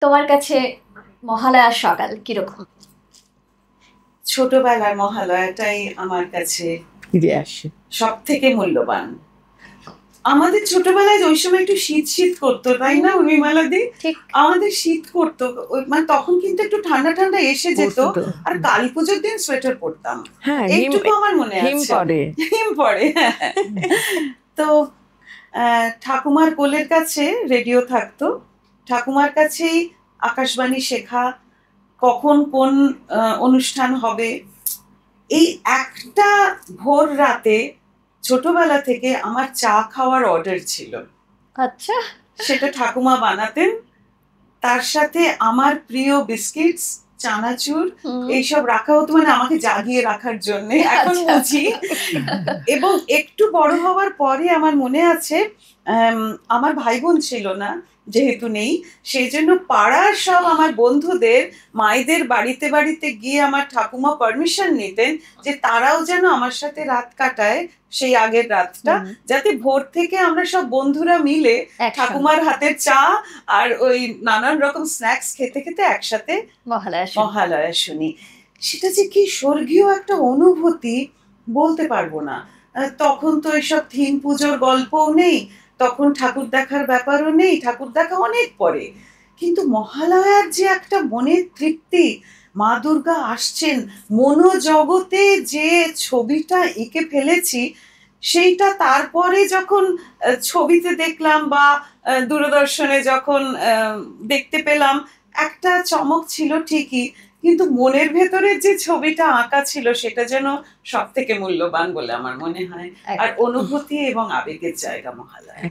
তোমার কাছে মহালয়ার সকাল কিরকম? ছোটবেলার মহালয়াটাই আমার কাছে ফিরে আসে। সব থেকে মূল্যবান। আমাদের ছোটবেলায় ওই সময় একটু শীত শীত করতো, তাই না উর্মিমালাদি? ঠিক। আমাদের শীত করতো, মানে তখন কিন্তু একটু ঠান্ডা ঠান্ডা এসে যেত। আর কালী পুজোর দিন সোয়েটার পরতাম, হ্যাঁ, এইটুকু আমার মনে হিম আছে। পড়ে। হিম পড়ে। তো ঠাকুমার কোলের কাছে রেডিও থাকতো, ঠাকুমার কাছেই আকাশবাণী শেখা, কখন কোন অনুষ্ঠান হবে। এই একটা ভোর রাতে ছোটবেলা থেকে আমার চা খাওয়ার অর্ডার ছিল, আচ্ছা। সেটা ঠাকুমা বানাতেন। তার সাথে আমার প্রিয় বিস্কিটস, চানাচুর এইসব রাখা হতো, মানে আমাকে জাগিয়ে রাখার জন্য, এখন আচ্ছা। বুঝি। এবং একটু বড় হওয়ার পরে আমার মনে আছে, আমার ভাই বোন ছিল না, যেহেতু নেই, সেই জন্য পাড়ার সব আমার বন্ধুদের মায়েদের বাড়িতে বাড়িতে গিয়ে আমার ঠাকুমা পারমিশন নিতেন যে তারাও যেন আমার সাথে রাত কাটায়, সেই আগের রাতটা, যাতে ভোর থেকে আমরা সব বন্ধুরা মিলে ঠাকুমার হাতের চা আর ওই নানান রকম স্ন্যাক্স খেতে খেতে একসাথে মহালয়া শুনি। সেটা যে কি স্বর্গীয় একটা অনুভূতি, বলতে পারবো না। তখন তো এসব থিম পুজোর গল্পও নেই, তখন ঠাকুর দেখার ব্যাপারও নেই, ঠাকুর দেখা অনেক পরে। কিন্তু মহালয়ার যে একটা মনের তৃপ্তি, মা দুর্গা আসছেন, মনোজগতে যে ছবিটা এঁকে ফেলেছি, সেইটা তারপরে যখন ছবিতে দেখলাম বা দূরদর্শনে যখন দেখতে পেলাম, একটা চমক ছিল ঠিকই, কিন্তু মনের ভেতরে যে ছবিটা আঁকা ছিল সেটা যেন সব থেকে মূল্যবান বলে আমার মনে হয়। আর অনুভূতি এবং আবেগের জায়গা মহালয়া।